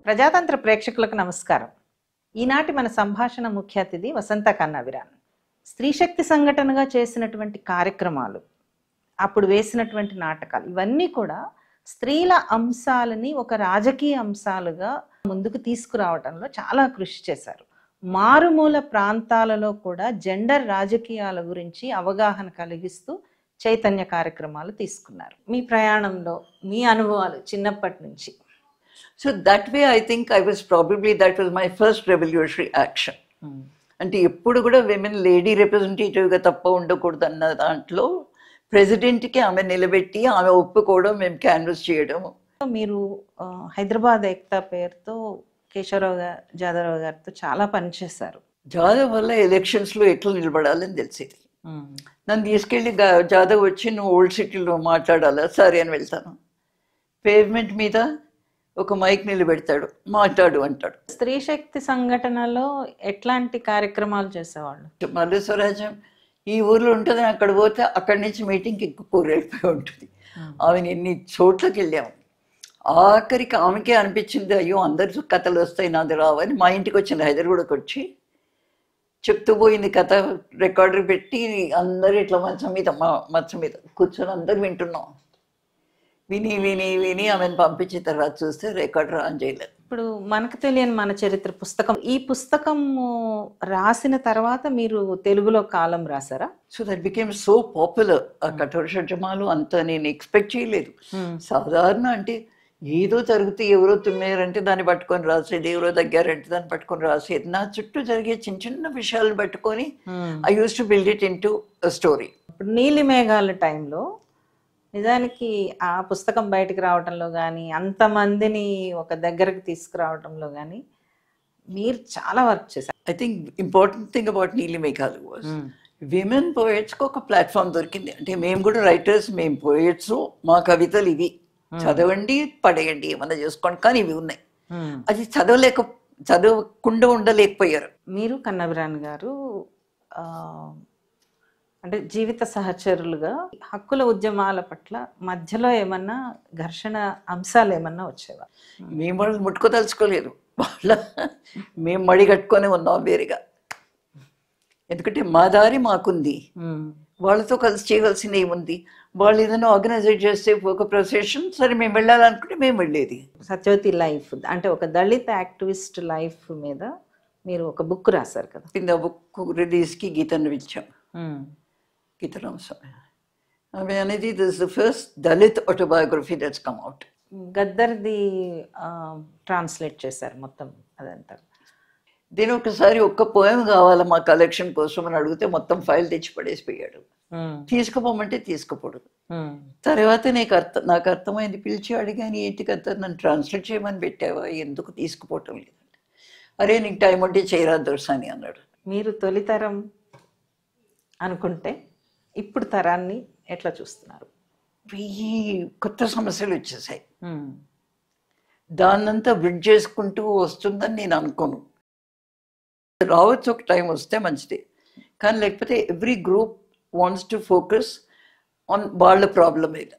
ప్రజాతంత్ర ప్రేక్షకులకు నమస్కారం. ఈనాటి మన సంభాషణ ముఖ్య అతిథి వసంత కన్నవిరాన్. స్త్రీ శక్తి సంఘటనగా చేసినటువంటి కార్యక్రమాలు, అప్పుడు వేసినటువంటి నాటకాలు, ఇవన్నీ కూడా స్త్రీల అంశాలని ఒక రాజకీయ అంశాలుగా ముందుకు తీసుకురావడంలో చాలా కృషి చేశారు. మారుమూల ప్రాంతాలలో కూడా జెండర్ రాజకీయాల గురించి అవగాహన కలిగిస్తూ చైతన్య కార్యక్రమాలు తీసుకున్నారు. మీ ప్రయాణంలో మీ అనుభవాలు చిన్నప్పటి నుంచి. So that way I think that was my first revolutionary action. అంటే ఎప్పుడు కూడా విమెన్ లేడీ రిప్రజెంటేటివ్గా తప్ప ఉండకూడదు అన్న దాంట్లో ప్రెసిడెంట్కి ఆమె నిలబెట్టి ఆమె ఒప్పుకోవడం, మేము క్యాన్వస్ చేయడం. మీరు హైదరాబాద్ ఏక్తా పేరుతో కేశవరావు జాదవ్ గారితో చాలా పనిచేశారు. జాదవ్ వల్ల ఎలక్షన్స్లో ఎట్లా నిలబడాలని తెలిసేది. నన్ను తీసుకెళ్ళి జాదవ్ వచ్చి నువ్వు ఓల్డ్ సిటీలో మాట్లాడాలా, సరే అని వెళ్తాను. పేవ్మెంట్ మీద ఒక మైక్ నిలబెడతాడు, మాట్లాడు అంటాడు. స్త్రీ శక్తి సంఘటనలో ఎట్లాంటి కార్యక్రమాలు చేసేవాళ్ళు? మల్లె స్వరాజ్యం ఈ ఊర్లో ఉంటుంది, అక్కడ పోతే అక్కడి నుంచి మీటింగ్కి ఎక్కువ వెళ్ళిపోయి ఉంటుంది. ఆమెను ఎన్ని చోట్లకి వెళ్ళాము. ఆఖరికి ఆమెకే అనిపించింది, అయ్యో అందరి కథలు వస్తాయి నాది రావని. మా ఇంటికి వచ్చింది, హైదరాబాద్కి వచ్చి చెప్తూ పోయింది కథ. రికార్డర్ పెట్టి అందరూ ఇట్లా మంచం మీద కూర్చొని అందరు వింటున్నాం. విని విని విని ఆమెను పంపించిన తర్వాత చూస్తే రికార్డర్ ఆన్ చేయలేదు. ఇప్పుడు మనకు తెలియని మన చరిత్ర పుస్తకం, ఈ పుస్తకం రాసిన తర్వాత మీరు తెలుగులో కాలం రాసారా? So that became so popular. ఆ కఠోర షడ్జమాలు అంత నేను ఎక్స్పెక్ట్ చేయలేదు. సాధారణ అంటే ఏదో జరిగితే ఎవరో తుమ్మారంటే దాన్ని పట్టుకొని రాసేది, ఎవరో దగ్గారంటే దాన్ని పట్టుకొని రాసేది. నా చుట్టూ జరిగే చిన్న చిన్న విషయాలను పట్టుకొని I use to build it in to story. ఇప్పుడు నీలి మేఘాల టైంలో నిజానికి ఆ పుస్తకం బయటకు రావడంలో కానీ, అంతమందిని ఒక దగ్గరకు తీసుకురావడంలో కానీ మీరు చాలా వర్క్ చేశారు. I think important thing about నీలి మేఘాలు వాజ్ విమెన్ పోయట్స్కి ఒక ప్లాట్ఫామ్ దొరికింది. అంటే మేము కూడా రైటర్స్, మేము పోయట్స్, మా కవితలు ఇవి చదవండి, పడేయండి, ఏమన్నా చేసుకోండి, కానీ ఇవి ఉన్నాయి. అది చదవకుండా ఉండలేకపోయారు. మీరు కన్నవిరాన్ గారు అంటే జీవిత సహచరులుగా హక్కుల ఉద్యమాల పట్ల మధ్యలో ఏమన్నా ఘర్షణ అంశాలు ఏమన్నా వచ్చేవా? మేము వాళ్ళు ముట్టుకోదలుచుకోలేదు, మేము మడి కట్టుకొని ఉన్నాం వేరుగా. ఎందుకంటే మా దారి మాకుంది, వాళ్ళతో కలిసి చేయవలసింది ఏముంది. వాళ్ళు ఏదైనా ఆర్గనైజ్ చేస్తే ఒక ప్రొసెషన్, సరే మేము వెళ్ళాలనుకుంటే మేము వెళ్ళేది. సత్యవతి లైఫ్ అంటే ఒక దళిత యాక్టివిస్ట్ లైఫ్ మీద మీరు ఒక బుక్ రాశారు కదా. ఆ బుక్ రిలీజ్కి గీతను పిలిచాం, గీతరామస్వామి. ఆమె అనేది this the first Dalit autobiography that's come out. గద్దర్ది ట్రాన్స్లేట్ చేశారు మొత్తం అదంతా. దీని ఒకసారి ఒక్క పోయం కావాలా మా కలెక్షన్ కోసం అని అడిగితే మొత్తం ఫైల్ తెచ్చి పడేసిపోయాడు. తీసుకుపోమంటే తీసుకుపోడు. తర్వాత నాకు అర్థమైంది, పిలిచి అడిగాను, ఏంటి కదా నన్ను ట్రాన్స్లేట్ చేయమని పెట్టావా, ఎందుకు తీసుకుపోవటం లేదంటే, అరే నీకు టైం ఉంటే చేయరా దొరసాని అన్నాడు. మీరు తొలితరం అనుకుంటే ఇప్పుడు తరాన్ని ఎట్లా చూస్తున్నారు? ఈ కొత్త సమస్యలు వచ్చేసాయి, దాన్నంతా బ్రిడ్జ్ చేసుకుంటూ వస్తుందని నేను అనుకోను. రావచ్చు, ఒక టైం వస్తే మంచిది, కానీ లేకపోతే every group wants to focus on వాళ్ళ ప్రాబ్లం మీద.